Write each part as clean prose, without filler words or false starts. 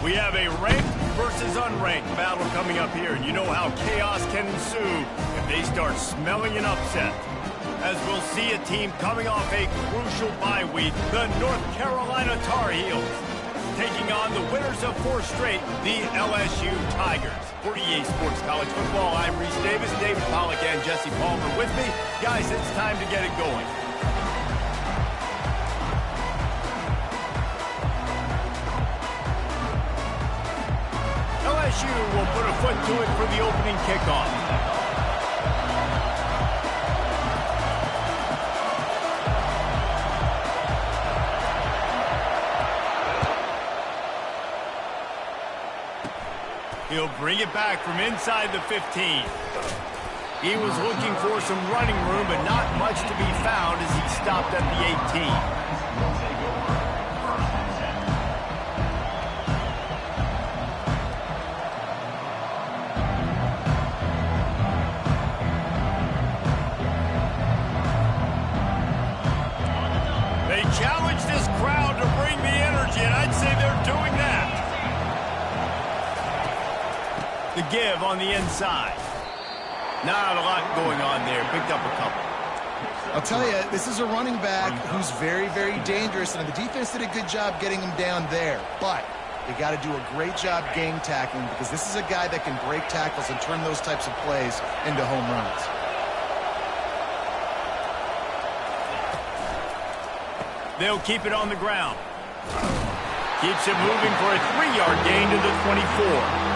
We have a ranked versus unranked battle coming up here, and you know how chaos can ensue if they start smelling an upset. As we'll see a team coming off a crucial bye week, the North Carolina Tar Heels, taking on the winners of 4 straight, the LSU Tigers. For EA Sports College Football, I'm Reese Davis, David Pollack, and Jesse Palmer with me. Guys, it's time to get it going. LSU will put a foot to it for the opening kickoff. He'll bring it back from inside the 15. He was looking for some running room, but not much to be found as he stopped at the 18. They challenge this crowd to bring the energy, and I'd say they're doing that. The give on the inside. Not a lot going on there. Picked up a couple. I'll tell you, this is a running back who's very, very dangerous, and the defense did a good job getting him down there. But they got to do a great job gang tackling, because this is a guy that can break tackles and turn those types of plays into home runs. They'll keep it on the ground. Keeps it moving for a 3-yard gain to the 24.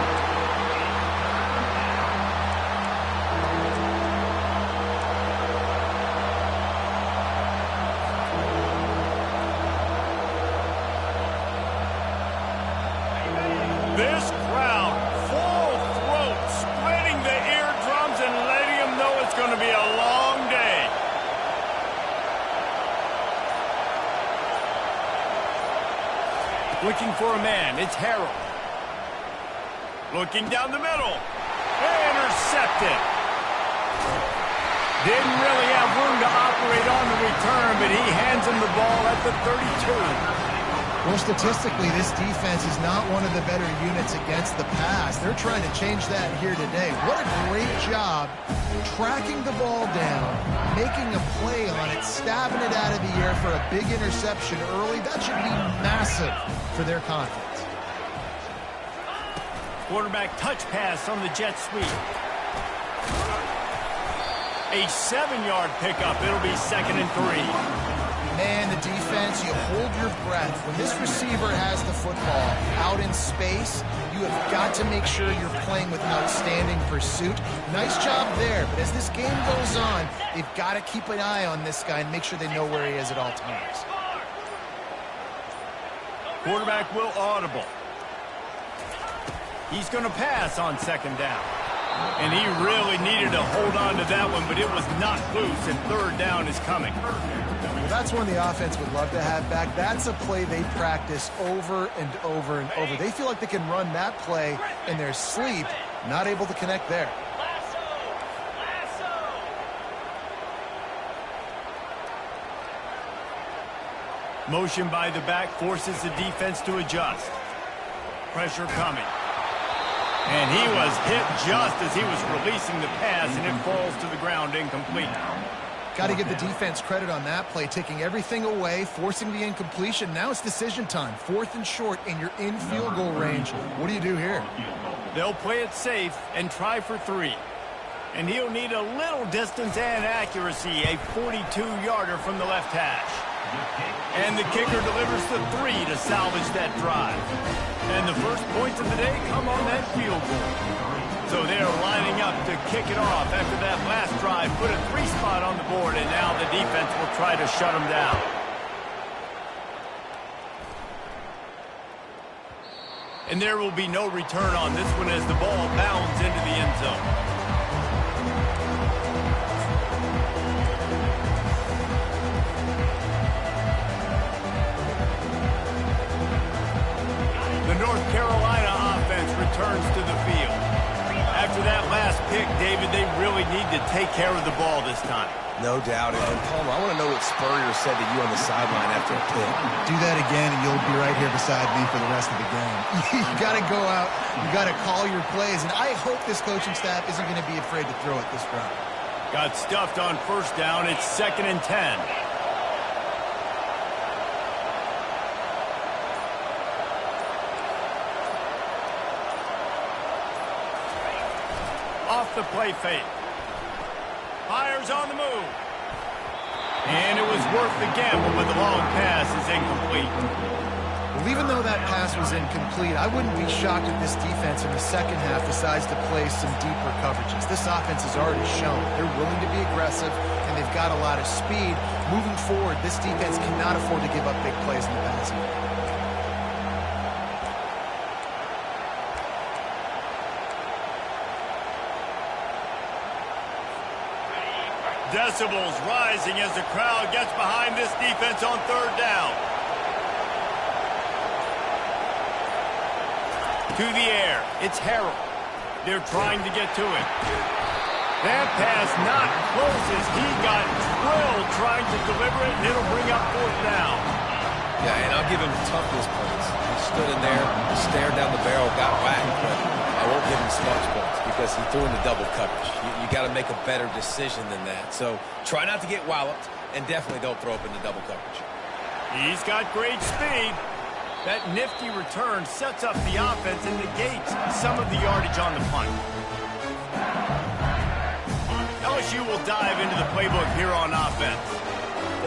This crowd, full throat, spreading the eardrums and letting them know it's going to be a long day. Looking for a man, it's Harold. Looking down the middle. Intercepted. Didn't really have room to operate on the return, but he hands him the ball at the 32. Well, statistically, this defense is not one of the better units against the pass. They're trying to change that here today. What a great job tracking the ball down, making a play on it, stabbing it out of the air for a big interception early. That should be massive for their confidence. Quarterback touch pass on the jet sweep. A 7-yard pickup. It'll be 2nd and 3. Man, the defense, you hold your breath. When this receiver has the football out in space, you have got to make sure you're playing with outstanding pursuit. Nice job there, but as this game goes on, they've got to keep an eye on this guy and make sure they know where he is at all times. Quarterback will audible. He's going to pass on 2nd down. And he really needed to hold on to that one, but it was not loose, and 3rd down is coming. Well, that's one the offense would love to have back. That's a play they practice over and over and over. They feel like they can run that play in their sleep, not able to connect there. Motion by the back forces the defense to adjust. Pressure coming. And he was hit just as he was releasing the pass, and it falls to the ground incomplete. Got to give the defense credit on that play, taking everything away, forcing the incompletion. Now it's decision time. 4th and short, and you're in field goal range. What do you do here? They'll play it safe and try for 3. And he'll need a little distance and accuracy, a 42-yarder from the left hash. And the kicker delivers the 3 to salvage that drive. And the first points of the day come on that field goal. So they're lining up to kick it off after that last drive. Put a 3 spot on the board, and now the defense will try to shut them down. And there will be no return on this one as the ball bounds into the end zone. The North Carolina offense returns to the field. After that last pick, David, they really need to take care of the ball this time. No doubt. And Palmer, I want to know what Spurrier said to you on the sideline after a pick. Do that again, and you'll be right here beside me for the rest of the game. You got to go out. You got to call your plays, and I hope this coaching staff isn't going to be afraid to throw it this round. Got stuffed on first down. It's 2nd and 10. Off the play fake. Fires on the move. And it was worth the gamble, but the long pass is incomplete. Well, even though that pass was incomplete, I wouldn't be shocked if this defense in the second half decides to play some deeper coverages. This offense has already shown they're willing to be aggressive, and they've got a lot of speed. Moving forward, this defense cannot afford to give up big plays in the passing game. Decibels rising as the crowd gets behind this defense on 3rd down. To the air. It's Harrell. They're trying to get to it. That pass not close as he got drilled trying to deliver it, and it'll bring up 4th down. Yeah, and I'll give him toughness points. He stood in there, stared down the barrel, got whacked, but I won't give him smarts points because he threw into double coverage. You got to make a better decision than that. So try not to get walloped, and definitely don't throw up into double coverage. He's got great speed. That nifty return sets up the offense and negates some of the yardage on the punt. LSU will dive into the playbook here on offense.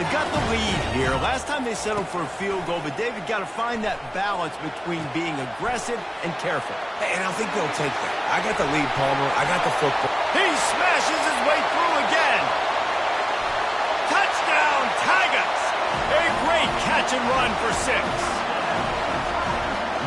They've got the lead here. Last time they settled for a field goal, but David got to find that balance between being aggressive and careful. Hey, and I think they'll take that. I got the lead, Palmer. I got the football. He smashes his way through again. Touchdown, Tigers! A great catch and run for 6.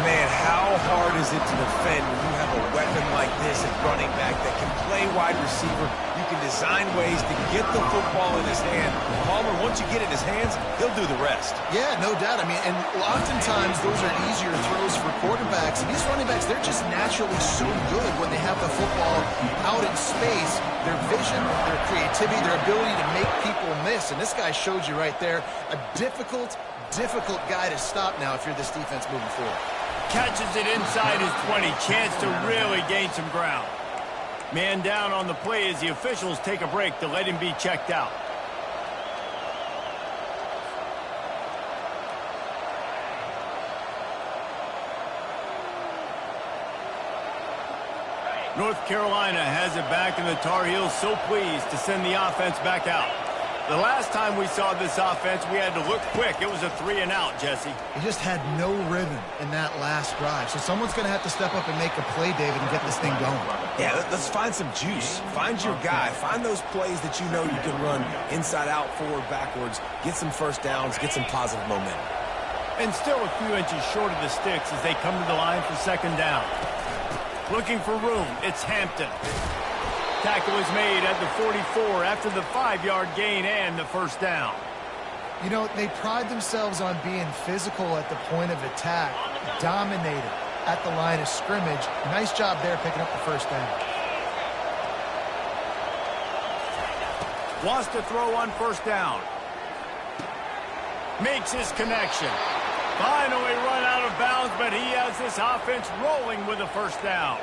Man, how hard is it to defend when you have a weapon like this at running back that can play wide receiver? You can design ways to get the football in his hand. Palmer, once you get it in his hands, he'll do the rest. Yeah, no doubt. I mean, and oftentimes those are easier throws for quarterbacks. And these running backs, they're just naturally so good when they have the football out in space. Their vision, their creativity, their ability to make people miss. And this guy showed you right there, a difficult guy to stop now if you're this defense moving forward. Catches it inside his 20. Chance to really gain some ground. Man down on the play as the officials take a break to let him be checked out. North Carolina has it back, and the Tar Heels so pleased to send the offense back out. The last time we saw this offense, we had to look quick. It was a 3-and-out, Jesse. He just had no rhythm in that last drive. So someone's going to have to step up and make a play, David, and get this thing going. Yeah, let's find some juice. Find your guy. Find those plays that you know you can run inside out, forward, backwards. Get some first downs. Get some positive momentum. And still a few inches short of the sticks as they come to the line for 2nd down. Looking for room. It's Hampton. Tackle is made at the 44 after the 5-yard gain and the first down. You know, they pride themselves on being physical at the point of attack, dominated at the line of scrimmage. Nice job there picking up the first down. Wants to throw on first down. Makes his connection. Finally run out of bounds, but he has this offense rolling with a first down.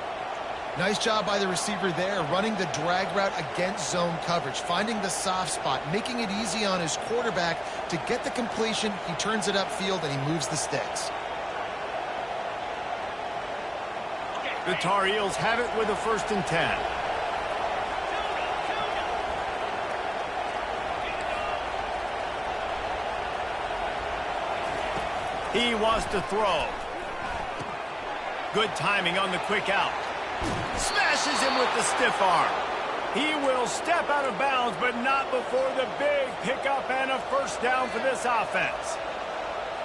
Nice job by the receiver there, running the drag route against zone coverage, finding the soft spot, making it easy on his quarterback to get the completion. He turns it upfield, and he moves the sticks. The Tar Heels have it with a 1st and 10. He wants to throw. Good timing on the quick out. Smashes him with the stiff arm. He will step out of bounds, but not before the big pickup and a first down for this offense.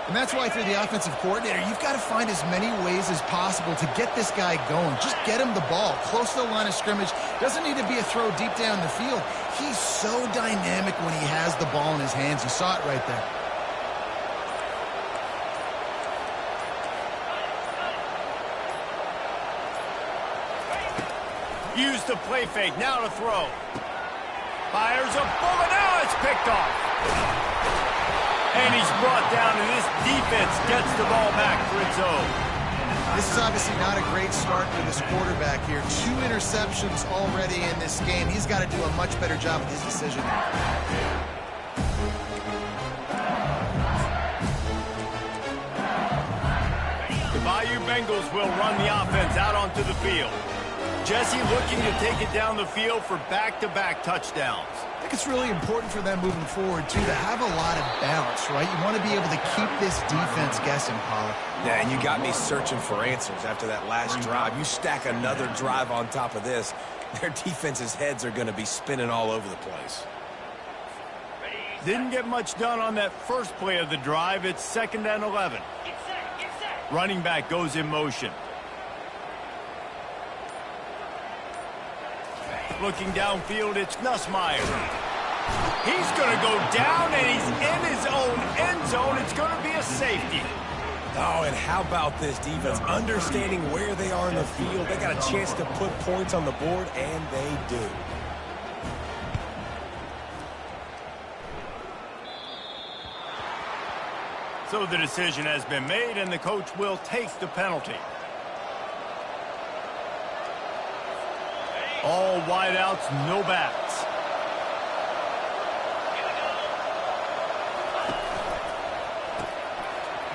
And that's why if you're the offensive coordinator, you've got to find as many ways as possible to get this guy going. Just get him the ball close to the line of scrimmage. Doesn't need to be a throw deep down the field. He's so dynamic when he has the ball in his hands. You saw it right there. Use the play fake. Now to throw. Fires a bullet out. That's picked off. And he's brought down, and this defense gets the ball back for its own. This is obviously not a great start for this quarterback here. 2 interceptions already in this game. He's got to do a much better job with his decision. The Bayou Bengals will run the offense out onto the field. Jesse looking to take it down the field for back-to-back touchdowns. I think it's really important for them moving forward, too, to have a lot of balance, right? You want to be able to keep this defense guessing, Paul. Yeah, and you got me searching for answers after that last drive. You stack another drive on top of this, their defense's heads are going to be spinning all over the place. Didn't get much done on that first play of the drive. It's 2nd and 11. Running back goes in motion. Looking downfield, it's Nussmeier. He's going to go down, and he's in his own end zone. It's going to be a safety. Oh, and how about this defense? Understanding where they are in the field. They got a chance to put points on the board, and they do. So the decision has been made, and the coach will take the penalty. All wideouts, no backs.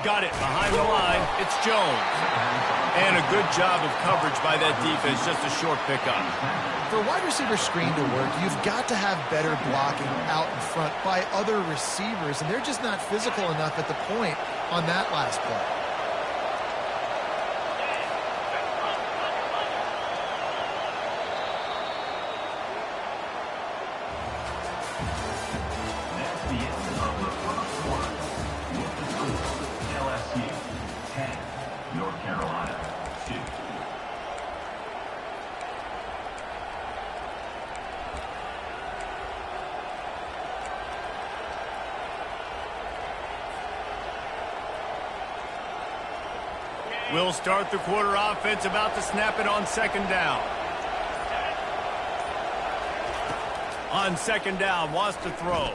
Got it behind the line. It's Jones. And a good job of coverage by that defense. Just a short pickup. For a wide receiver screen to work, you've got to have better blocking out in front by other receivers, and they're just not physical enough at the point on that last play. We'll start the quarter offense, about to snap it on 2nd down. On 2nd down, wants to throw.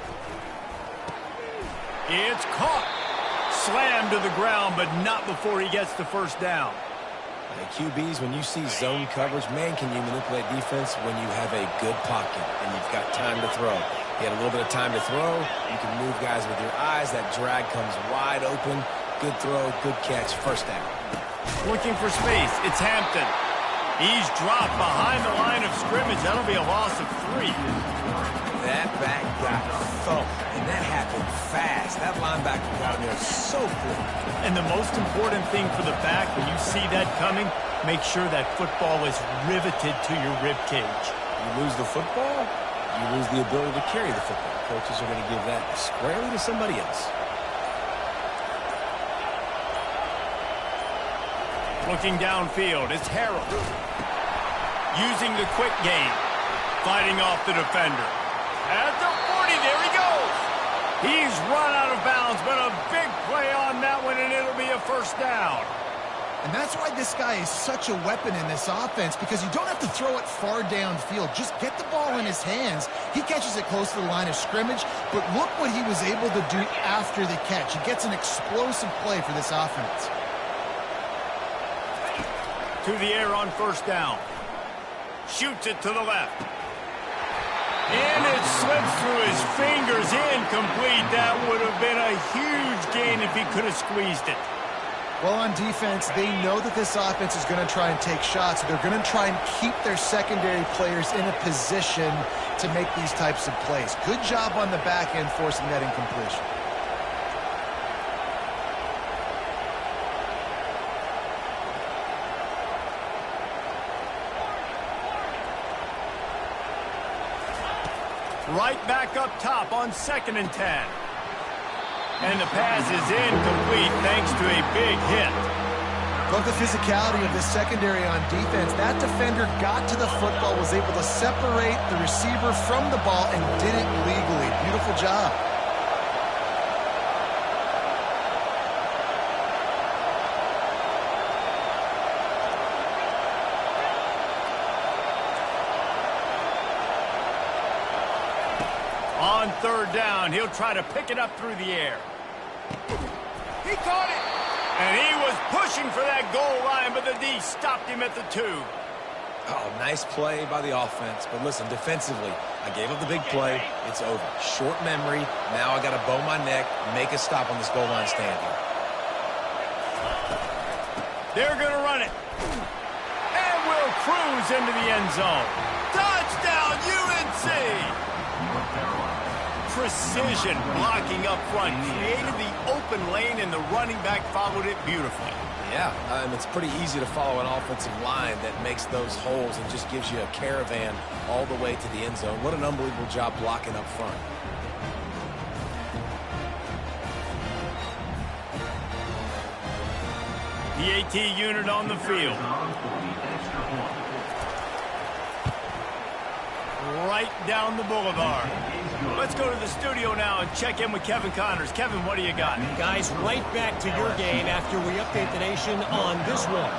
It's caught. Slammed to the ground, but not before he gets the 1st down. Hey, QBs, when you see zone coverage, man, can you manipulate defense when you have a good pocket and you've got time to throw. You had a little bit of time to throw. You can move guys with your eyes. That drag comes wide open. Good throw, good catch, 1st down. Looking for space. It's Hampton. He's dropped behind the line of scrimmage. That'll be a loss of 3. That back got thumped, and that happened fast. That linebacker got him there so quick. And the most important thing for the back, when you see that coming, make sure that football is riveted to your rib cage. You lose the football, you lose the ability to carry the football. Coaches are going to give that squarely to somebody else. Looking downfield, it's Harold. Using the quick game. Fighting off the defender. At the 40, there he goes. He's run out of bounds, but a big play on that one, and it'll be a 1st down. And that's why this guy is such a weapon in this offense, because you don't have to throw it far downfield. Just get the ball in his hands. He catches it close to the line of scrimmage, but look what he was able to do after the catch. He gets an explosive play for this offense. To the air on 1st down. Shoots it to the left. And it slips through his fingers, incomplete. That would have been a huge gain if he could have squeezed it. Well, on defense, they know that this offense is going to try and take shots. So they're going to try and keep their secondary players in a position to make these types of plays. Good job on the back end forcing that incompletion. Right back up top on 2nd and 10. And the pass is incomplete thanks to a big hit. Love the physicality of the secondary on defense. That defender got to the football, was able to separate the receiver from the ball, and did it legally. Beautiful job. On On third down, he'll try to pick it up through the air. He caught it! And he was pushing for that goal line, but the D stopped him at the 2. Oh, nice play by the offense. But listen, defensively, I gave up the big play. It's over. Short memory. Now I got to bow my neck, make a stop on this goal line stand here. They're going to run it. And will cruise into the end zone. Touchdown, UNC! Precision blocking up front. Created the open lane, and the running back followed it beautifully. Yeah, it's pretty easy to follow an offensive line that makes those holes and just gives you a caravan all the way to the end zone. What an unbelievable job blocking up front. The AT unit on the field. Right down the boulevard. Let's go to the studio now and check in with Kevin Connors. Kevin, what do you got? Guys, right back to your game after we update the nation on this one.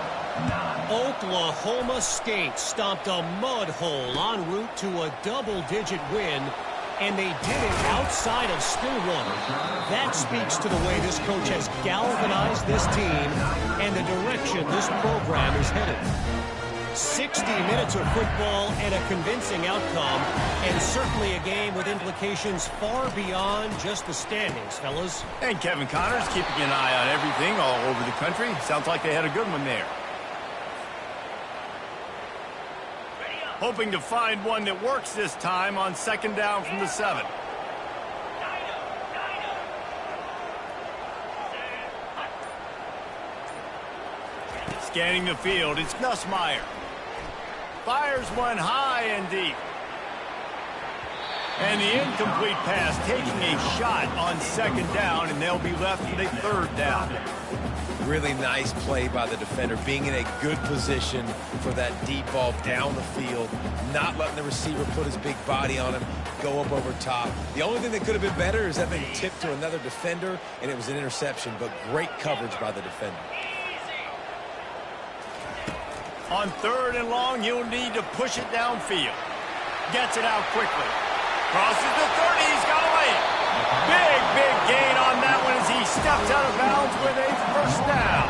Oklahoma State stomped a mud hole en route to a double-digit win, and they did it outside of Stillwater. That speaks to the way this coach has galvanized this team and the direction this program is headed. 60 minutes of football and a convincing outcome, and certainly a game with implications far beyond just the standings, fellas. And Kevin Connors keeping an eye on everything all over the country. Sounds like they had a good one there. Hoping to find one that works this time on second down from the 7. Scanning the field, it's Nussmeier. Fires one high and deep. And the incomplete pass taking a shot on second down, and they'll be left with a third down. Really nice play by the defender, being in a good position for that deep ball down the field, not letting the receiver put his big body on him, go up over top. The only thing that could have been better is that thing tipped to another defender, and it was an interception, but great coverage by the defender. On third and long, you'll need to push it downfield. Gets it out quickly. Crosses the 30, he's got away. Big gain on that one as he steps out of bounds with a first down.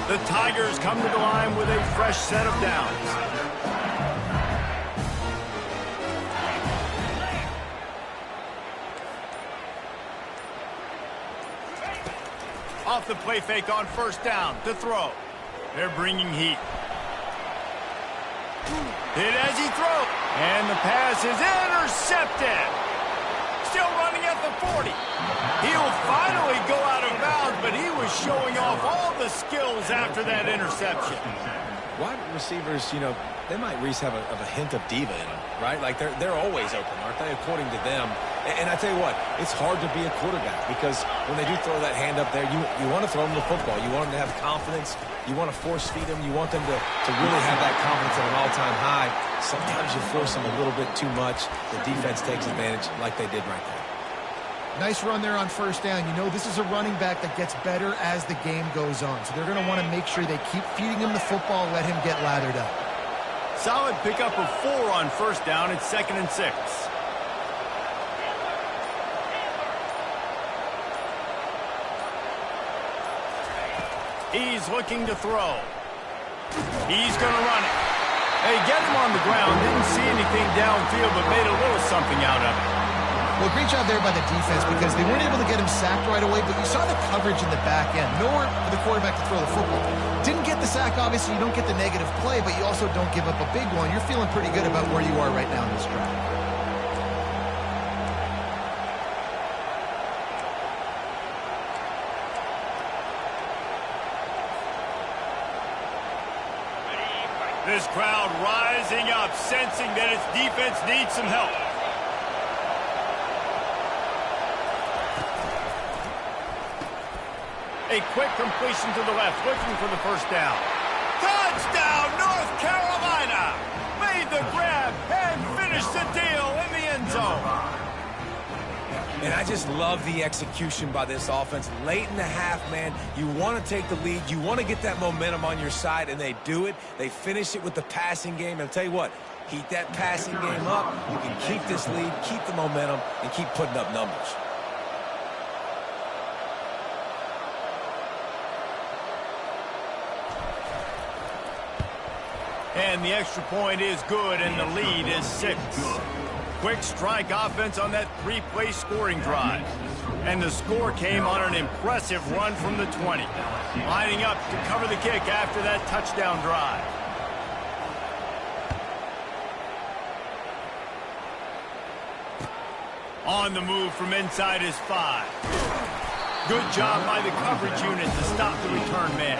The Tigers come to the line with a fresh set of downs. Off the play fake on first down to throw. They're bringing heat. Hit as he throws. And the pass is intercepted. Still running at the 40. He'll finally go out of bounds, but he was showing off all the skills after that interception. Wide receivers, they might at least have a hint of diva in them, right? Like they're always open, aren't they, according to them? And I tell you what, it's hard to be a quarterback because when they do throw that hand up there, you want to throw them the football. You want them to have confidence. You want to force feed them. You want them to really have that confidence at an all-time high. Sometimes you force them a little bit too much. The defense takes advantage like they did right there. Nice run there on first down. This is a running back that gets better as the game goes on. So they're going to want to make sure they keep feeding him the football, let him get lathered up. Solid pickup of 4 on first down. It's 2nd and 6. He's looking to throw. He's going to run it. They get him on the ground. Didn't see anything downfield, but made a little something out of it. Well, great job there by the defense because they weren't able to get him sacked right away, but you saw the coverage in the back end. Nowhere for the quarterback to throw the football. Didn't get the sack, obviously. You don't get the negative play, but you also don't give up a big one. You're feeling pretty good about where you are right now in this drive. This crowd rising up, sensing that its defense needs some help. A quick completion to the left, looking for the first down. Touchdown, North Carolina! Made the grab and finished the deal in the end zone. And I just love the execution by this offense. Late in the half, man, you want to take the lead. You want to get that momentum on your side, and they do it. They finish it with the passing game. And I'll tell you what, keep that passing game up. You can keep this lead, keep the momentum, and keep putting up numbers. And the extra point is good, and the lead is 6. Quick strike offense on that 3-play scoring drive. And the score came on an impressive run from the 20. Lining up to cover the kick after that touchdown drive. On the move from inside is 5. Good job by the coverage unit to stop the return man.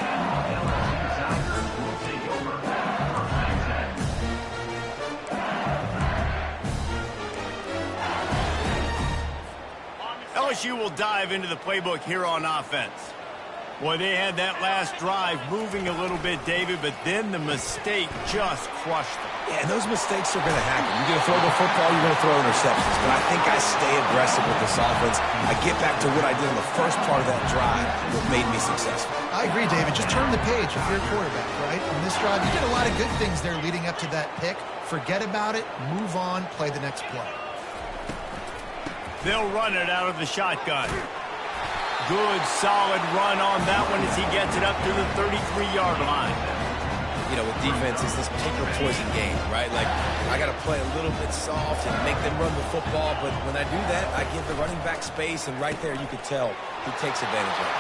LSU will dive into the playbook here on offense. Boy, they had that last drive moving a little bit, David, but then the mistake just crushed them. Yeah, and those mistakes are going to happen. You're going to throw the football, you're going to throw interceptions. But I think I stay aggressive with this offense. I get back to what I did in the first part of that drive that made me successful. I agree, David. Just turn the page if you're a quarterback, right? On this drive, you did a lot of good things there leading up to that pick. Forget about it, move on, play the next play. They'll run it out of the shotgun. Good, solid run on that one as he gets it up to the 33-yard line. You know, with defense, it's this pick or poison game, right? Like, I got to play a little bit soft and make them run the football, but when I do that, I give the running back space, and right there you could tell he takes advantage of it.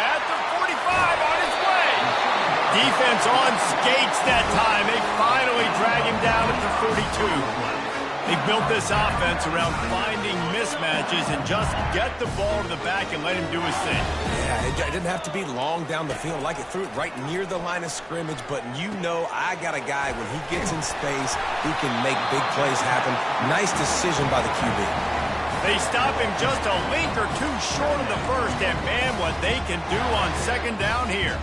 At the 45, on his way. Defense on skates that time. They finally drag him down at the 42. They built this offense around finding mismatches and just get the ball to the back and let him do his thing. Yeah, it didn't have to be long down the field. Like, it threw it right near the line of scrimmage, but you know I got a guy, when he gets in space, he can make big plays happen. Nice decision by the QB. They stop him just a link or two short of the first, and man, what they can do on second down here.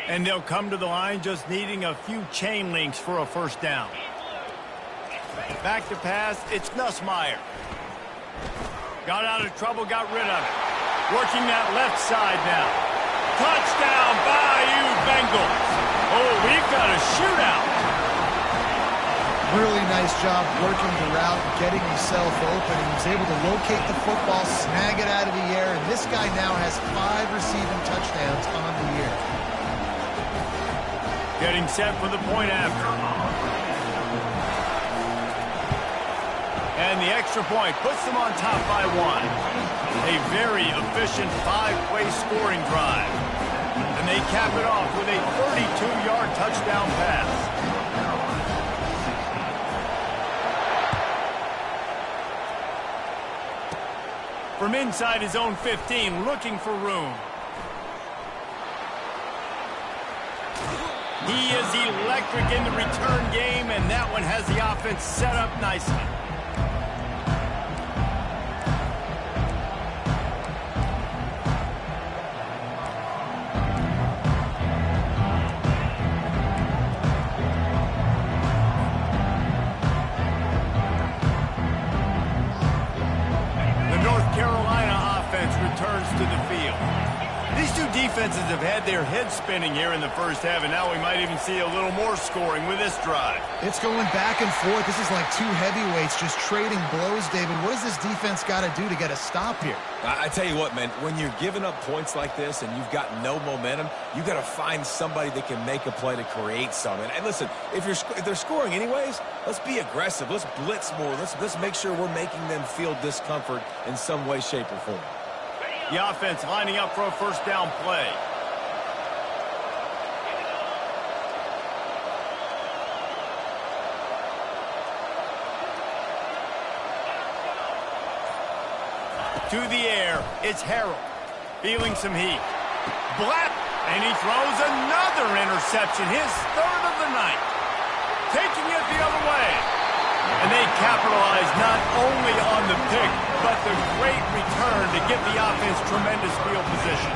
And they'll come to the line just needing a few chain links for a first down. Back to pass, it's Nussmeier. Got out of trouble, got rid of it. Working that left side now. Touchdown, Bayou Bengals. Oh, we've got a shootout. Really nice job working the route, getting himself open. He was able to locate the football, snag it out of the air, and this guy now has 5 receiving touchdowns on the year. Getting set for the point after. And the extra point puts them on top by 1. A very efficient 5-play scoring drive. And they cap it off with a 32-yard touchdown pass. From inside his own 15, looking for room. He is electric in the return game, and that one has the offense set up nicely. The North Carolina offense returns to the field. These two defenses have had their heads spinning here in the first half, and now we might even see a little more scoring with this drive. It's going back and forth. This is like two heavyweights just trading blows, David. What does this defense got to do to get a stop here? I tell you what, man, when you're giving up points like this and you've got no momentum, you got to find somebody that can make a play to create something. And listen, if they're scoring anyways, let's be aggressive. Let's blitz more. Let's make sure we're making them feel discomfort in some way, shape, or form. The offense lining up for a first down play. To the air, it's Harrell. Feeling some heat. Blap! And he throws another interception, his 3rd of the night. Taking it the other way. And they capitalize not only on the pick, but the great return to give the offense tremendous field position.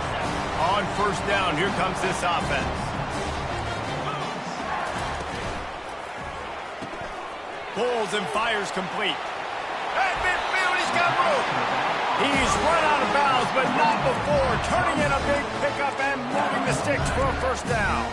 On first down, here comes this offense. Pulls and fires complete. At midfield, he's got room. He's run out of bounds, but not before turning in a big pickup and moving the sticks for a first down.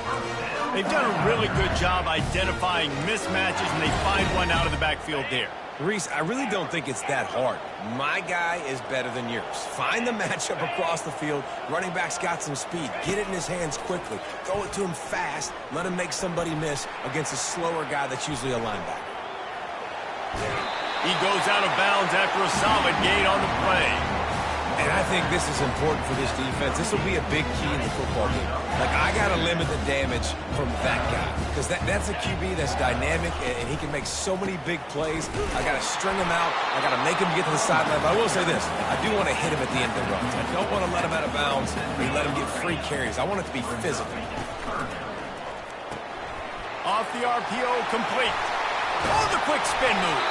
They've done a really good job identifying mismatches, and they find one out of the backfield there. Reese, I really don't think it's that hard. My guy is better than yours. Find the matchup across the field. Running back's got some speed. Get it in his hands quickly. Throw it to him fast. Let him make somebody miss against a slower guy that's usually a linebacker. He goes out of bounds after a solid gain on the play. And I think this is important for this defense. This will be a big key in the football game. Like, I got to limit the damage from that guy. Because that's a QB that's dynamic, and he can make so many big plays. I got to string him out. I got to make him get to the sideline. But I will say this. I do want to hit him at the end of the runs. I don't want to let him out of bounds and let him get free carries. I want it to be physical. Off the RPO, complete. Oh, the quick spin move.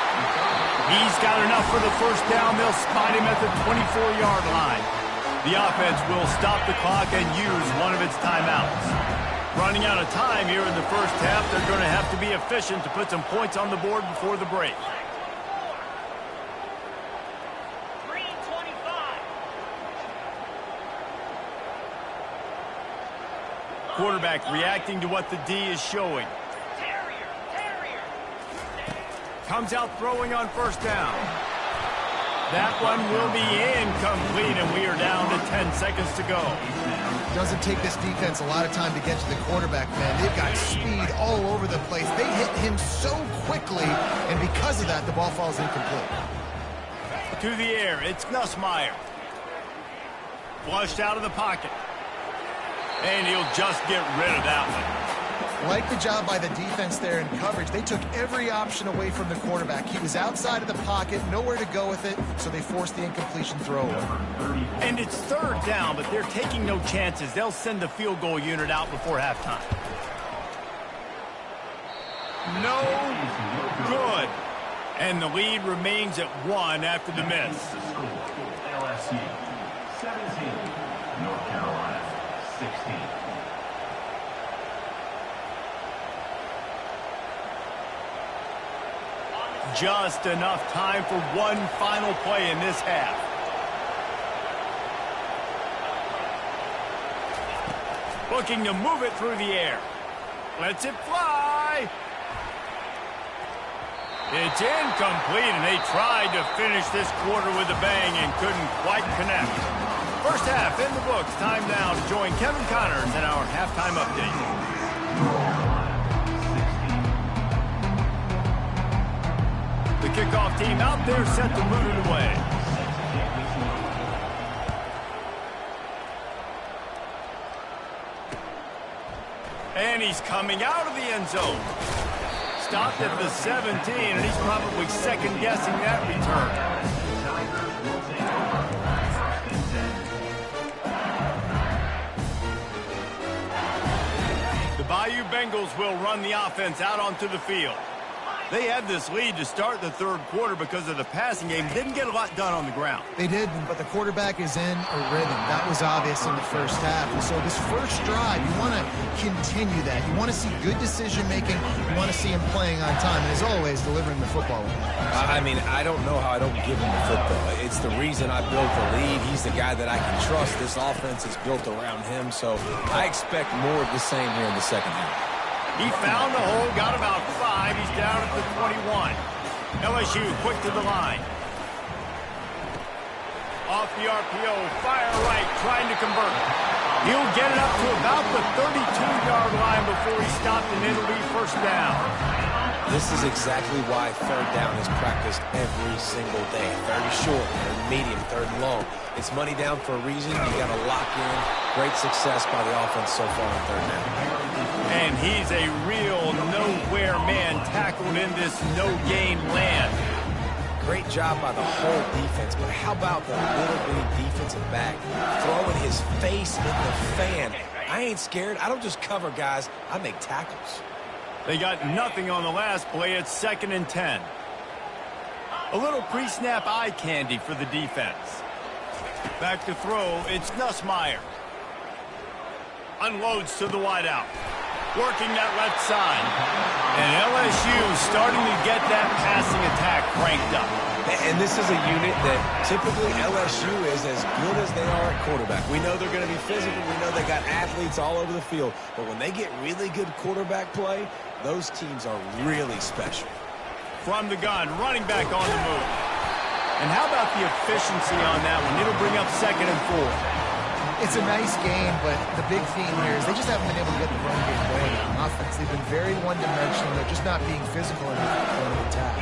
He's got enough for the first down. They'll spot him at the 24-yard line. The offense will stop the clock and use one of its timeouts. Running out of time here in the first half, they're going to have to be efficient to put some points on the board before the break. Quarterback reacting to what the D is showing. Comes out throwing on first down. That one will be incomplete, and we are down to 10 seconds to go. Doesn't take this defense a lot of time to get to the quarterback, man. They've got speed all over the place. They hit him so quickly, and because of that, the ball falls incomplete. To the air, it's Ncaa. Flushed out of the pocket. And he'll just get rid of that one. Like the job by the defense there in coverage. They took every option away from the quarterback. He was outside of the pocket, nowhere to go with it, so they forced the incompletion throw. And it's third down, but they're taking no chances. They'll send the field goal unit out before halftime. No good. And the lead remains at 1 after the miss. LSU 17, North Carolina 16. Just enough time for one final play in this half. Looking to move it through the air. Lets it fly. It's incomplete, and they tried to finish this quarter with a bang and couldn't quite connect. First half in the books. Time now to join Kevin Connors in our halftime update. The kickoff team out there set to boot it away. And he's coming out of the end zone. Stopped at the 17, and he's probably second-guessing that return. The Bayou Bengals will run the offense out onto the field. They had this lead to start the third quarter because of the passing game. Didn't get a lot done on the ground. They didn't, but the quarterback is in a rhythm. That was obvious in the first half. And so this first drive, you want to continue that. You want to see good decision-making. You want to see him playing on time. And as always, delivering the football. I mean, I don't know how I don't give him the football. It's the reason I built the lead. He's the guy that I can trust. This offense is built around him. So I expect more of the same here in the second half. He found the hole, got about 5. He's down at the 21. LSU quick to the line. Off the RPO, fire right, trying to convert. He'll get it up to about the 32-yard line before he stopped, and it'll be first down. This is exactly why third down is practiced every single day. Third is short, third medium, third and long. It's money down for a reason. You got to lock in. Great success by the offense so far on third down. And he's a real nowhere man tackled in this no-gain land. Great job by the whole defense, but how about the little bitty defensive back throwing his face in the fan? I ain't scared. I don't just cover guys. I make tackles. They got nothing on the last play. It's 2nd and 10. A little pre-snap eye candy for the defense. Back to throw. It's Ncaa. Unloads to the wideout. working that left side. And LSU starting to get that passing attack cranked up. And this is a unit that typically LSU is as good as they are at quarterback. We know they're going to be physical. We know they got athletes all over the field. But when they get really good quarterback play, those teams are really special. From the gun, running back on the move. And how about the efficiency on that one? It'll bring up 2nd and 4. It's a nice game, but the big theme here is they just haven't been able to get the run game going on offense. They've been very one-dimensional. They're just not being physical enough on the attack.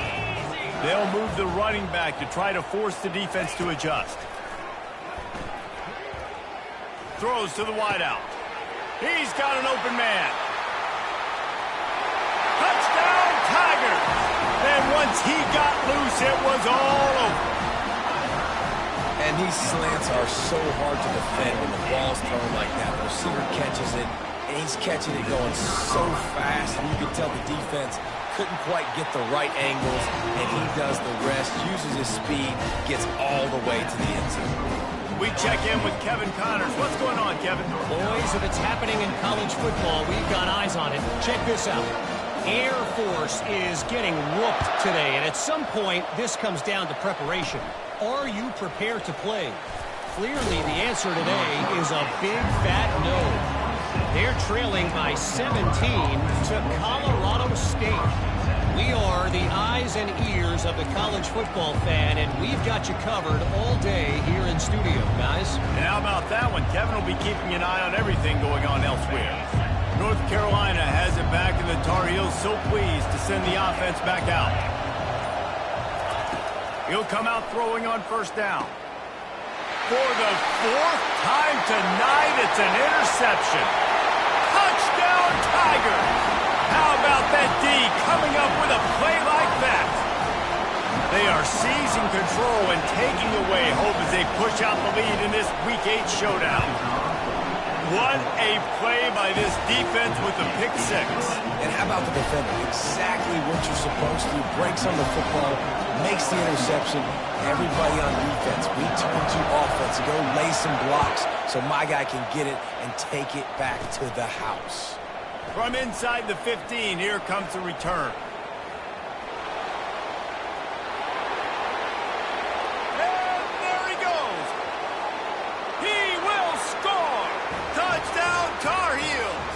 They'll move the running back to try to force the defense to adjust. Throws to the wideout. He's got an open man. Touchdown, Tigers! And once he got loose, it was all over. And these slants are so hard to defend when the ball's thrown like that. The receiver catches it, and he's catching it going so fast, and you can tell the defense couldn't quite get the right angles, and he does the rest, uses his speed, gets all the way to the end zone. We check in with Kevin Connors. What's going on, Kevin? Boys, if it's happening in college football, we've got eyes on it. Check this out. Air Force is getting whooped today, and at some point, this comes down to preparation. Are you prepared to play? Clearly, the answer today is a big, fat no. They're trailing by 17 to Colorado State. We are the eyes and ears of the college football fan, and we've got you covered all day here in studio, guys. And how about that one? Kevin will be keeping an eye on everything going on elsewhere. North Carolina has it back, and the Tar Heels so pleased to send the offense back out. He'll come out throwing on 1st down. For the 4th time tonight, it's an interception. Touchdown, Tigers! How about that D coming up with a play like that? They are seizing control and taking away hope as they push out the lead in this Week 8 showdown. What a play by this defense with the pick 6. And how about the defender? Exactly what you're supposed to. Breaks on the football, makes the interception. Everybody on defense, we turn to offense. Go lay some blocks so my guy can get it and take it back to the house. From inside the 15, here comes the return. And there he goes. He will score. Touchdown, Tar Heels.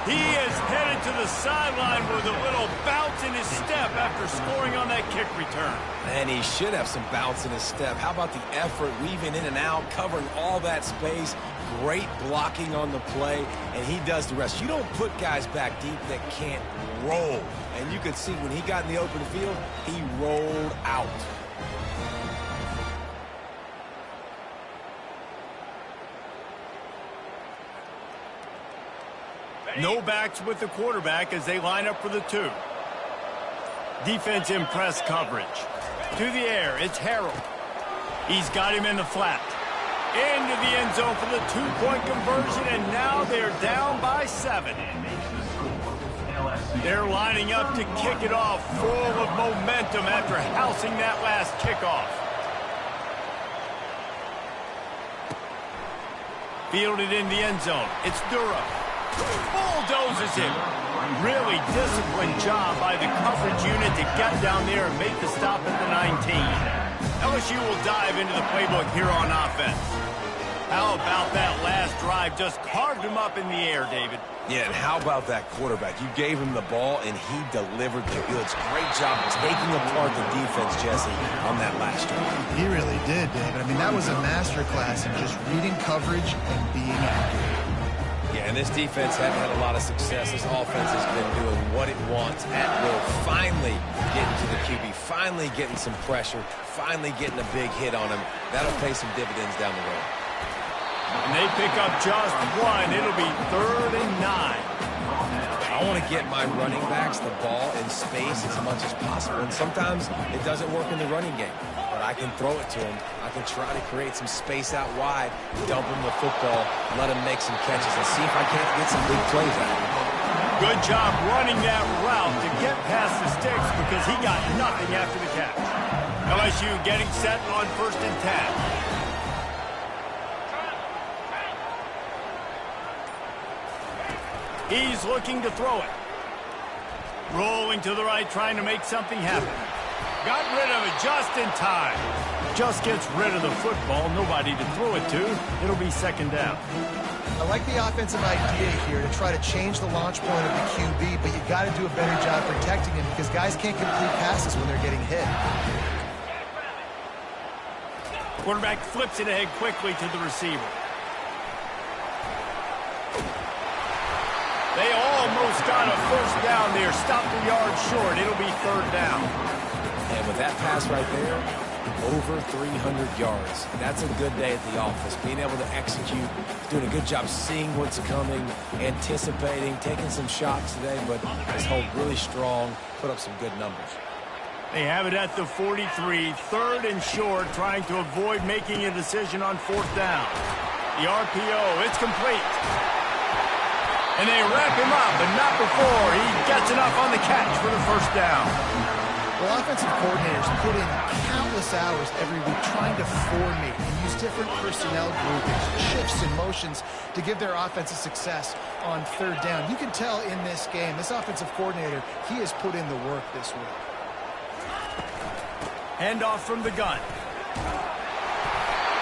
He is headed to the sideline with a little bounce in his step after scoring on that kick return. And he should have some bounce in his step. How about the effort, weaving in and out, covering all that space. Great blocking on the play, and he does the rest. You don't put guys back deep that can't roll. And you could see when he got in the open field, he rolled out. No backs with the quarterback as they line up for the 2. Defense in press coverage. To the air, it's Harrell. He's got him in the flat. Into the end zone for the 2-point conversion, and now they're down by 7. They're lining up to kick it off, full of momentum after housing that last kickoff. Fielded in the end zone. It's Durham. Bulldozes him. Really disciplined job by the coverage unit to get down there and make the stop at the 19. LSU will dive into the playbook here on offense. How about that last drive? Just carved him up in the air, David. Yeah, and how about that quarterback? You gave him the ball, and he delivered the goods. Great job taking apart the defense, Jesse, on that last drive. He really did, David. I mean, that was a masterclass in just reading coverage and being accurate. Yeah, and this defense hasn't had a lot of success. This offense has been doing what it wants at will. Finally getting to the QB, finally getting some pressure, finally getting a big hit on him. That'll pay some dividends down the road. And they pick up just 1. It'll be 3rd and 9. I want to get my running backs the ball in space as much as possible. And sometimes it doesn't work in the running game. But I can throw it to them. I can try to create some space out wide, dump him the football, let him make some catches, and see if I can't get some big plays out of him. Good job running that route to get past the sticks because he got nothing after the catch. LSU getting set on 1st and 10. He's looking to throw it. Rolling to the right, trying to make something happen. Got rid of it just in time. Just gets rid of the football. Nobody to throw it to. It'll be second down. I like the offensive idea here to try to change the launch point of the QB, but you got to do a better job protecting him because guys can't complete passes when they're getting hit. Quarterback flips it ahead quickly to the receiver. They almost got a first down there. Stopped a yard short. It'll be third down. And with that pass right there, over 300 yards. That's a good day at the office. Being able to execute, doing a good job seeing what's coming, anticipating, taking some shots today, but has held really strong, put up some good numbers. They have it at the 43, third and short, trying to avoid making a decision on fourth down. The RPO, it's complete. And they wrap him up, but not before he gets enough on the catch for the first down. Well, offensive coordinators put in countless hours every week trying to formate and use different personnel groupings, shifts and motions to give their offensive success on third down. You can tell in this game, this offensive coordinator, he has put in the work this week. Handoff from the gun.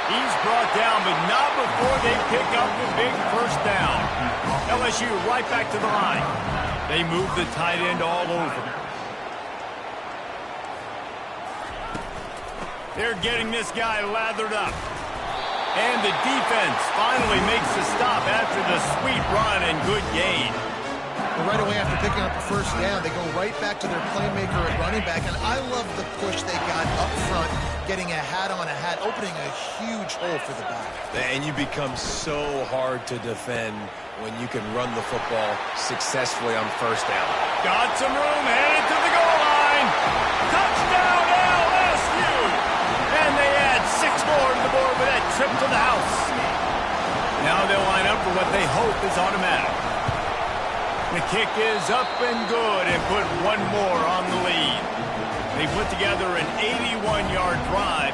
He's brought down, but not before they pick up the big first down. LSU right back to the line. They move the tight end all over. They're getting this guy lathered up. And the defense finally makes the stop after the sweet run and good gain. Well, right away after picking up the first down, they go right back to their playmaker at running back. And I love the push they got up front, getting a hat on a hat, opening a huge hole for the back. And you become so hard to defend when you can run the football successfully on first down. Got some room, headed to the goal line. Touchdown, LSU! And they add 6 more to the board with that trip to the house. Now they'll line up for what they hope is automatic. The kick is up and good and put one more on the lead. They put together an 81-yard drive.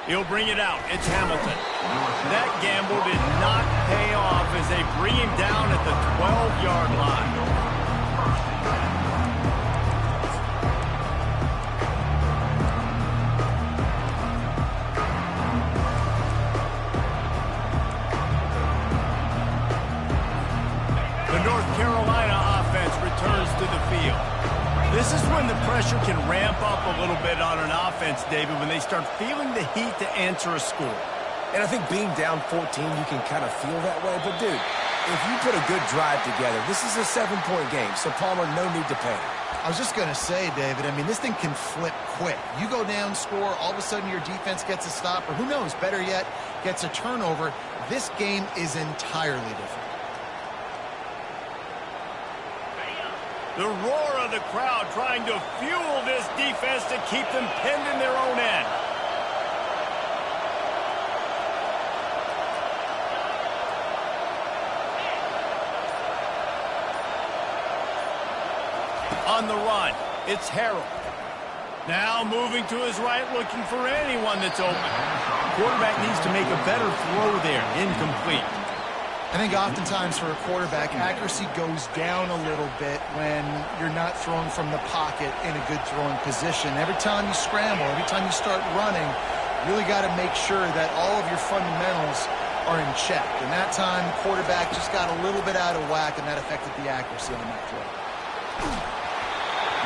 He'll bring it out. It's Hamilton. That gamble did not pay off as they bring him down at the 12-yard line. The North Carolina offense returns to the field. This is when the pressure can ramp up a little bit on an offense, David, when they start feeling the heat to answer a score. And I think being down 14, you can kind of feel that way. But, dude, if you put a good drive together, this is a 7-point game. So, Palmer, no need to panic. I was just going to say, David, I mean, this thing can flip quick. You go down, score, all of a sudden your defense gets a stop, or who knows, better yet, gets a turnover. This game is entirely different. The roar of the crowd trying to fuel this defense to keep them pinned in their own end. On the run, it's Harrell. Now moving to his right, looking for anyone that's open. Quarterback needs to make a better throw there. Incomplete. I think oftentimes for a quarterback, accuracy goes down a little bit when you're not throwing from the pocket in a good throwing position. Every time you scramble, every time you start running, you really got to make sure that all of your fundamentals are in check. And that time, quarterback just got a little bit out of whack, and that affected the accuracy on that throw.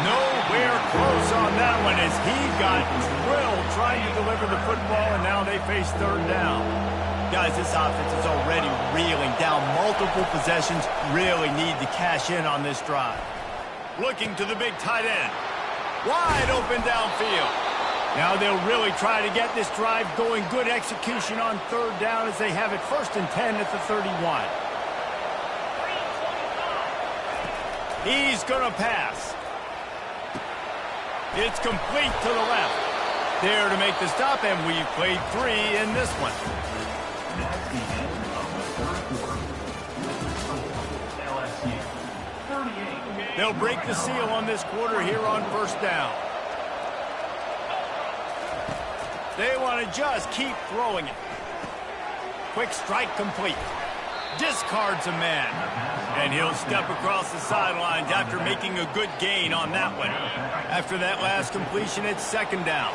Nowhere close on that one as he got drilled trying to deliver the football, and now they face third down. Guys, this offense is already reeling down multiple possessions. Really need to cash in on this drive. Looking to the big tight end. Wide open downfield. Now they'll really try to get this drive going. Good execution on third down as they have it 1st and 10 at the 31. He's going to pass. It's complete to the left. There to make the stop, and we've played 3 in this one. That's the end of the third quarter. LSU 30, They'll break the seal on this quarter here on first down. They want to just keep throwing it. Quick strike complete. Discards a man. And he'll step across the sidelines after making a good gain on that one. After that last completion, it's second down.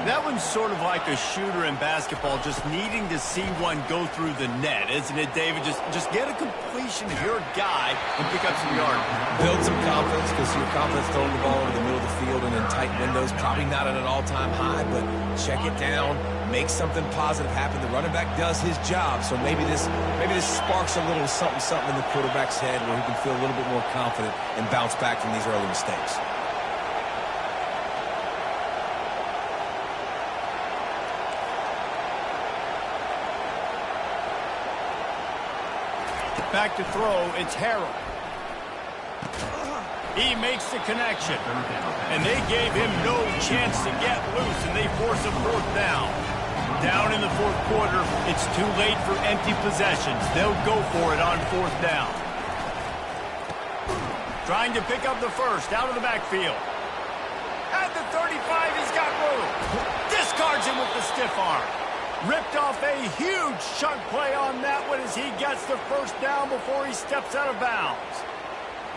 That one's sort of like a shooter in basketball, just needing to see one go through the net, isn't it, David? Just get a completion of your guy and pick up some yardage. Build some confidence, because your confidence throwing the ball over the middle of the field and in tight windows, probably not at an all-time high, but check it down, make something positive happen. The running back does his job, so maybe this sparks a little something in the quarterback's head where he can feel a little bit more confident and bounce back from these early mistakes. Back to throw, it's Harold. He makes the connection. And they gave him no chance to get loose, and they force a fourth down. Down in the fourth quarter, it's too late for empty possessions. They'll go for it on fourth down. Trying to pick up the first, out of the backfield. At the 35, he's got room. Discards him with the stiff arm. Ripped off a huge chunk play on that one as he gets the first down before he steps out of bounds.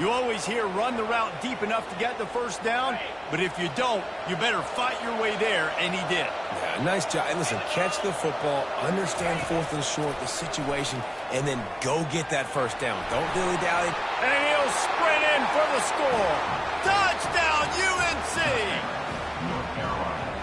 You always hear run the route deep enough to get the first down, but if you don't, you better fight your way there, and he did. Yeah, nice job. And listen, catch the football, understand fourth and short, the situation, and then go get that first down. Don't dilly-dally. And he'll sprint in for the score. Touchdown, UNC!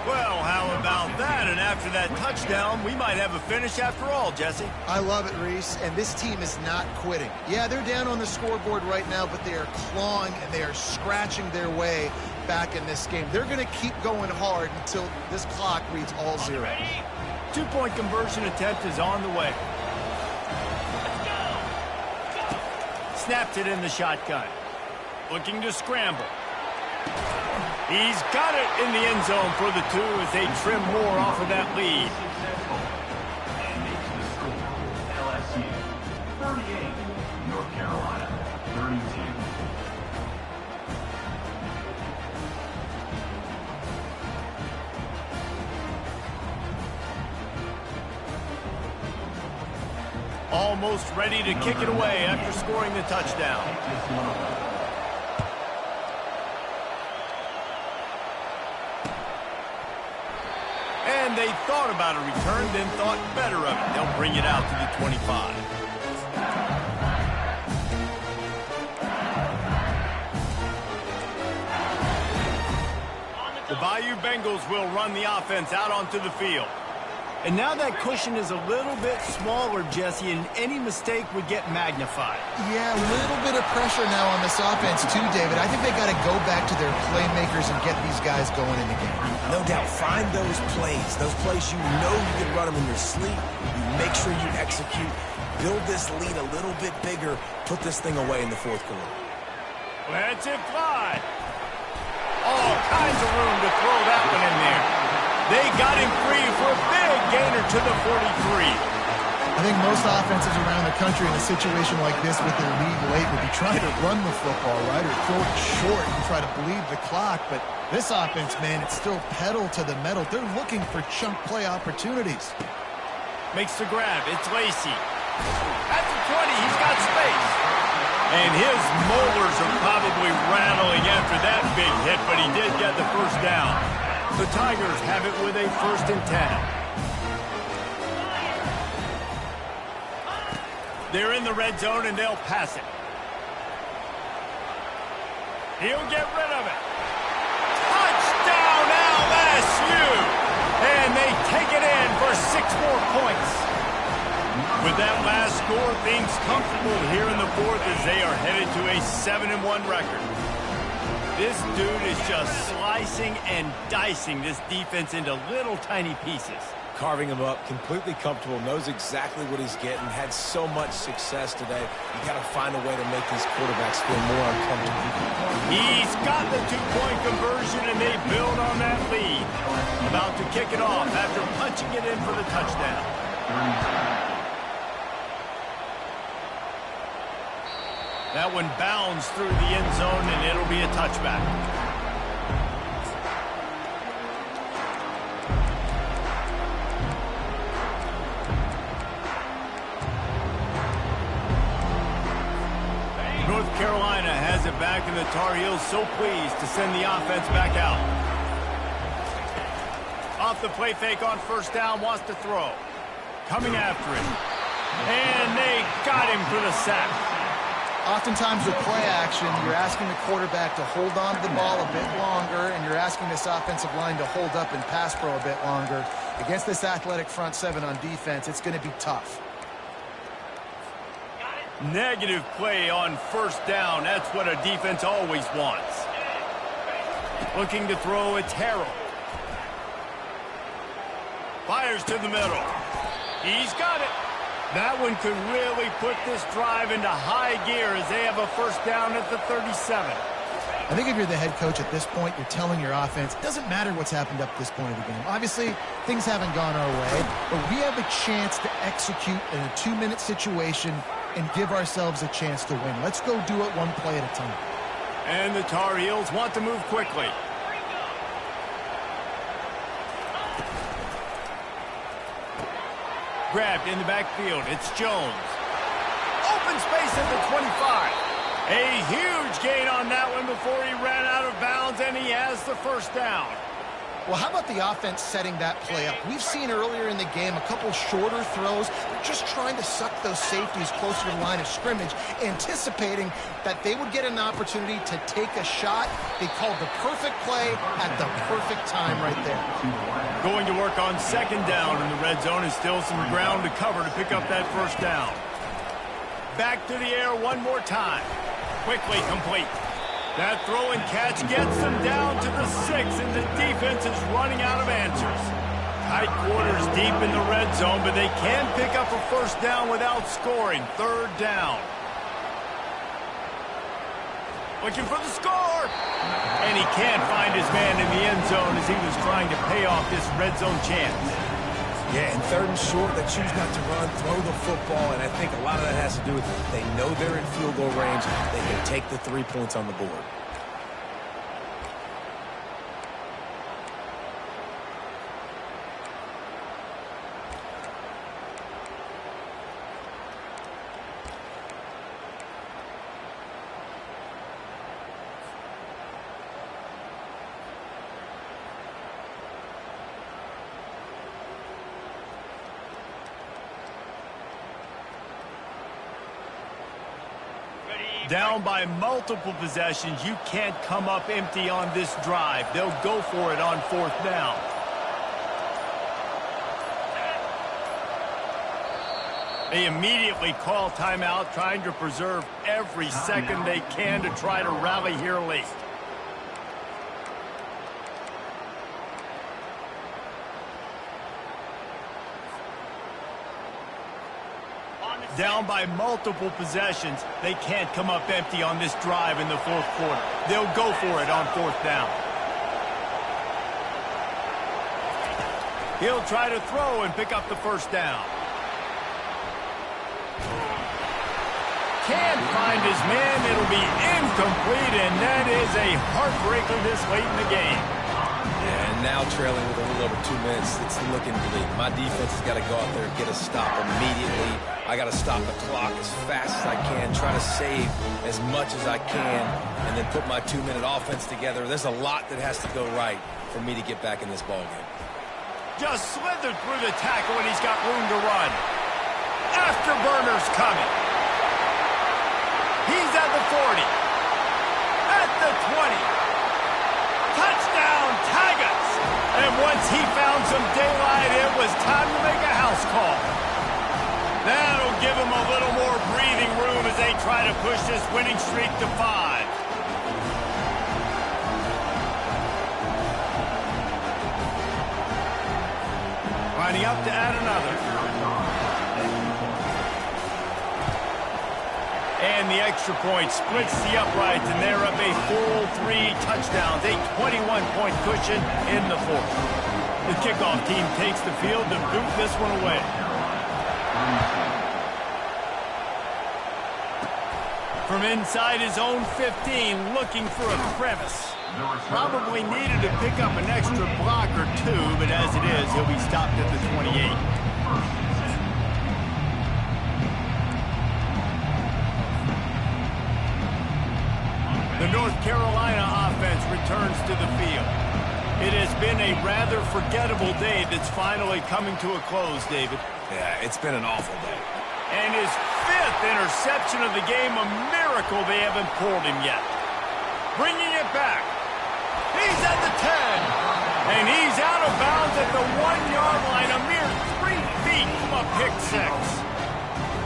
Well, how about that? And after that touchdown, we might have a finish after all, Jesse. I love it, Reese, and this team is not quitting. Yeah, they're down on the scoreboard right now, but they are clawing and they are scratching their way back in this game. They're going to keep going hard until this clock reads all zero. Two-point conversion attempt is on the way. Snapped it in the shotgun. Looking to scramble. He's got it in the end zone for the two as they trim more off of that lead. And makes the score. LSU 38, North Carolina 32. Almost ready to kick it away after scoring the touchdown. And they thought about a return, then thought better of it. They'll bring it out to the 25. The Bayou Bengals will run the offense out onto the field. And now that cushion is a little bit smaller, Jesse, and any mistake would get magnified. Yeah, a little bit of pressure now on this offense too, David. I think they got to go back to their playmakers and get these guys going in the game. No doubt, find those plays you know you can run them in your sleep. You make sure you execute. Build this lead a little bit bigger. Put this thing away in the fourth quarter. Let's it fly. All kinds of room to throw that one in there. They got him free for a big gainer to the 43. I think most offenses around the country in a situation like this with their lead late would be trying to run the football, right, or throw it short and try to bleed the clock. But this offense, man, it's still pedal to the metal. They're looking for chunk play opportunities. Makes the grab. It's Lacey. At the 20, he's got space. And his molars are probably rattling after that big hit, but he did get the first down. The Tigers have it with a 1st and 10. They're in the red zone, and they'll pass it. He'll get rid of it. Touchdown, LSU! And they take it in for 6 more points. With that last score, things comfortable here in the fourth as they are headed to a 7-1 record. This dude is just slicing and dicing this defense into little tiny pieces. Carving him up, completely comfortable, knows exactly what he's getting, had so much success today. You got to find a way to make these quarterbacks feel more uncomfortable. He's got the 2-point conversion, and they build on that lead. About to kick it off after punching it in for the touchdown. That one bounds through the end zone, and it'll be a touchback. North Carolina has it back, and the Tar Heels so pleased to send the offense back out. Off the play fake on first down, wants to throw. Coming after it. And they got him for the sack. Oftentimes with play action, you're asking the quarterback to hold on to the ball a bit longer, and you're asking this offensive line to hold up in pass pro a bit longer. Against this athletic front seven on defense, it's going to be tough. Negative play on first down. That's what a defense always wants. Looking to throw, it's Harold. Fires to the middle. He's got it. That one could really put this drive into high gear as they have a first down at the 37. I think if you're the head coach at this point, you're telling your offense, it doesn't matter what's happened up this point of the game. Obviously, things haven't gone our way, but we have a chance to execute in a 2-minute situation and give ourselves a chance to win. Let's go do it one play at a time. And the Tar Heels want to move quickly. Grabbed in the backfield. It's Jones. Open space at the 25. A huge gain on that one before he ran out of bounds, and he has the first down. Well, how about the offense setting that play up? We've seen earlier in the game a couple shorter throws. They're just trying to suck those safeties closer to the line of scrimmage, anticipating that they would get an opportunity to take a shot. They called the perfect play at the perfect time right there. Going to work on second down in the red zone, and still some ground to cover to pick up that first down. Back to the air one more time. Quickly complete. That throw and catch gets them down to the 6, and the defense is running out of answers. Tight quarters deep in the red zone, but they can pick up a first down without scoring. Third down. Looking for the score. And he can't find his man in the end zone as he was trying to pay off this red zone chance. Yeah, and third and short, they choose not to run, throw the football, and I think a lot of that has to do with they know they're in field goal range. They can take the 3 points on the board. Down by multiple possessions, you can't come up empty on this drive. They'll go for it on fourth down. They immediately call timeout, trying to preserve every second they can to try to rally here late. Down by multiple possessions, they can't come up empty on this drive in the fourth quarter. They'll go for it on fourth down. He'll try to throw and pick up the first down. Can't find his man. It'll be incomplete, and that is a heartbreaker this late in the game. Yeah, and now trailing with a little over 2 minutes, it's looking bleak. My defense has got to go out there and get a stop immediately. I got to stop the clock as fast as I can, try to save as much as I can, and then put my 2-minute offense together. There's a lot that has to go right for me to get back in this ballgame. Just slithered through the tackle, and he's got room to run. Afterburner's coming. He's at the 40. At the 20. Touchdown, Tigers! And once he found some daylight, it was time to make a house call. That'll give him a little more breathing room as they try to push this winning streak to 5. Lining up to add another. And the extra point splits the uprights, and they're up a full 3 touchdowns, a 21-point cushion in the fourth. The kickoff team takes the field to boot this one away. From inside his own 15, looking for a crevice. Probably needed to pick up an extra block or two, but as it is, he'll be stopped at the 28. The North Carolina offense returns to the field. It has been a rather forgettable day that's finally coming to a close, David. Yeah, it's been an awful day. And his 5th interception of the game, a miracle they haven't pulled him yet. Bringing it back. He's at the 10. And he's out of bounds at the 1-yard line, a mere 3 feet from a pick six.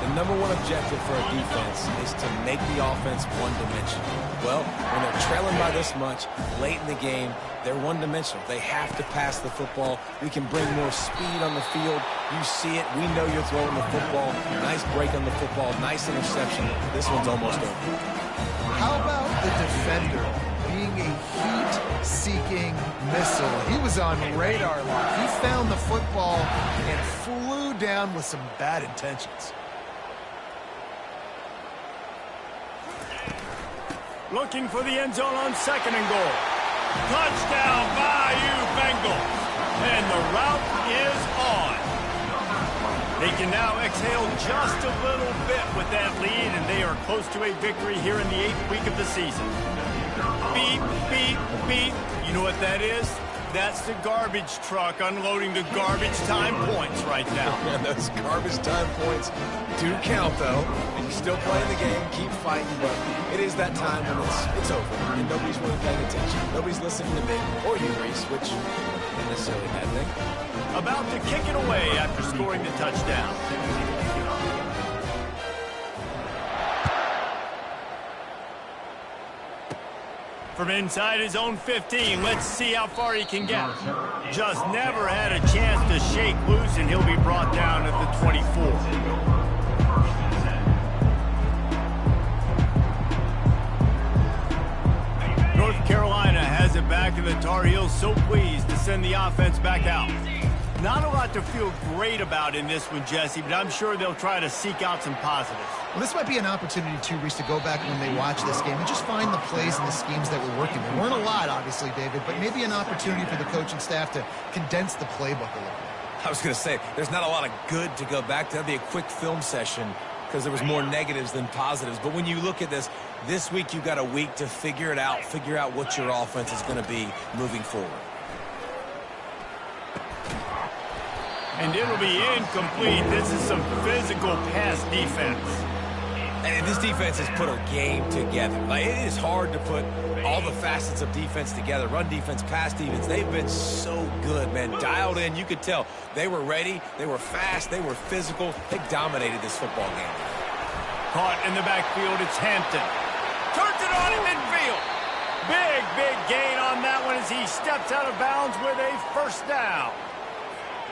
The number one objective for a defense is to make the offense one-dimensional. Well, when they're trailing by this much, late in the game, they're one-dimensional. They have to pass the football. We can bring more speed on the field. You see it. We know you're throwing the football. Nice break on the football. Nice interception. This one's almost over. How about the defender being a heat-seeking missile? He was on radar lock. He found the football and flew down with some bad intentions. Looking for the end zone on 2nd and goal. Touchdown, Bayou Bengals. And the route is on. They can now exhale just a little bit with that lead, and they are close to a victory here in the 8th week of the season. Beep, beep, beep. You know what that is? That's the garbage truck unloading the garbage time points right now. And those garbage time points do count, though. And you're still playing the game, keep fighting, but it is that time when it's over, and nobody's really paying attention. Nobody's listening to me or you, Reese, which isn't necessarily a bad thing. About to kick it away after scoring the touchdown. From inside his own 15, let's see how far he can get. Just never had a chance to shake loose, and he'll be brought down at the 24. North Carolina has it back, and the Tar Heels so pleased to send the offense back out. Not a lot to feel great about in this one, Jesse, but I'm sure they'll try to seek out some positives. Well, this might be an opportunity, too, Reese, to go back when they watch this game and just find the plays and the schemes that were working. There weren't a lot, obviously, David, but maybe an opportunity for the coaching staff to condense the playbook a little bit. I was going to say, there's not a lot of good to go back to. That'd be a quick film session because there was more negatives than positives. But when you look at this week you've got a week to figure it out, figure out what your offense is going to be moving forward. And it'll be incomplete. This is some physical pass defense. And this defense has put a game together. Like, it is hard to put all the facets of defense together. Run defense, pass defense. They've been so good, man. Dialed in. You could tell they were ready. They were fast. They were physical. They dominated this football game. Caught in the backfield. It's Hampton. Turns it on in midfield. Big gain on that one as he steps out of bounds with a first down.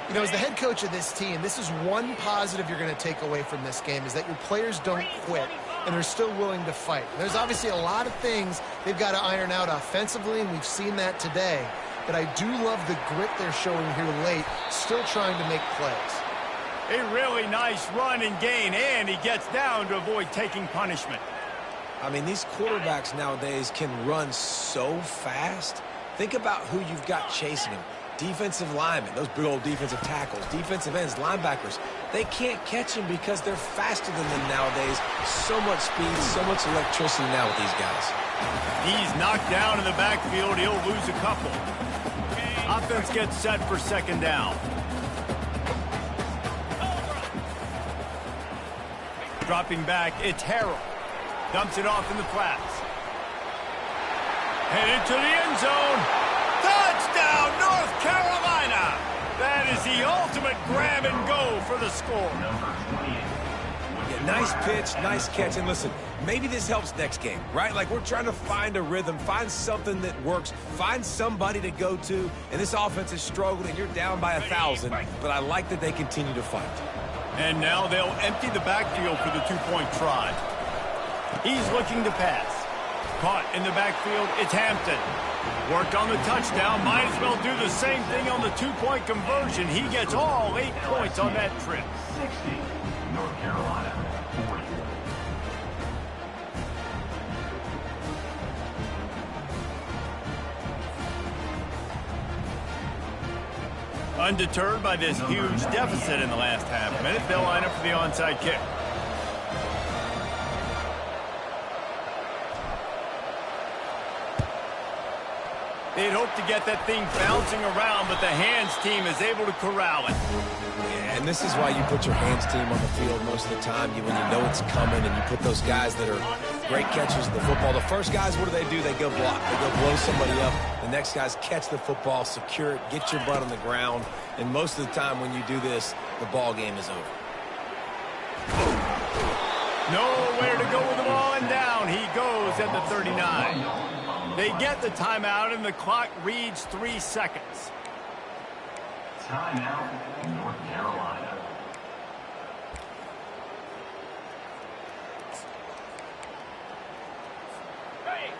You know, as the head coach of this team, this is one positive you're going to take away from this game, is that your players don't quit, and they're still willing to fight. There's obviously a lot of things they've got to iron out offensively, and we've seen that today. But I do love the grit they're showing here late, still trying to make plays. A really nice run and gain, and he gets down to avoid taking punishment. I mean, these quarterbacks nowadays can run so fast. Think about who you've got chasing them. Defensive linemen, those big old defensive tackles, defensive ends, linebackers, they can't catch them because they're faster than them nowadays. So much speed, so much electricity now with these guys. He's knocked down in the backfield. He'll lose a couple. Offense gets set for second down. Dropping back, it's Harrell. Dumps it off in the flats. Headed to the end zone. Touchdown, North Carolina! That is the ultimate grab and go for the score. Yeah, nice pitch, nice catch. And listen, maybe this helps next game, right? Like, we're trying to find a rhythm, find something that works, find somebody to go to. And this offense is struggling, and you're down by 1,000. But I like that they continue to fight. And now they'll empty the backfield for the two-point try. He's looking to pass. Caught in the backfield, it's Hampton. Worked on the touchdown, might as well do the same thing on the two-point conversion. He gets all 8 points on that trip. 60, North Carolina, 40. Undeterred by this huge deficit in the last half minute, they'll line up for the onside kick. They'd hope to get that thing bouncing around, but the hands team is able to corral it. Yeah, and this is why you put your hands team on the field most of the time. When you know it's coming, and you put those guys that are great catchers of the football. The first guys, what do? They go block. They go blow somebody up. The next guys catch the football, secure it, get your butt on the ground. And most of the time when you do this, the ball game is over. Nowhere to go with the ball, and down he goes at the 39. They get the timeout, and the clock reads 3 seconds. Timeout, North Carolina.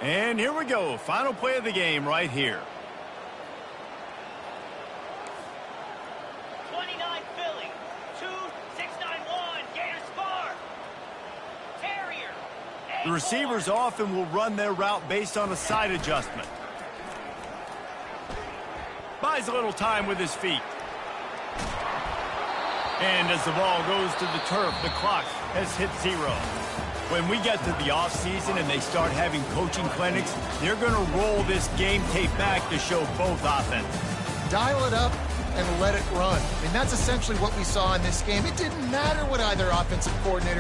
And here we go. Final play of the game right here. 29 Philly. 2-6-9-1. Gators far. Terrier. The receivers often will run their route based on a side adjustment. Buys a little time with his feet. And as the ball goes to the turf, the clock has hit 0. When we get to the offseason and they start having coaching clinics, they're going to roll this game tape back to show both offenses. Dial it up and let it run. And that's essentially what we saw in this game. It didn't matter what either offensive coordinator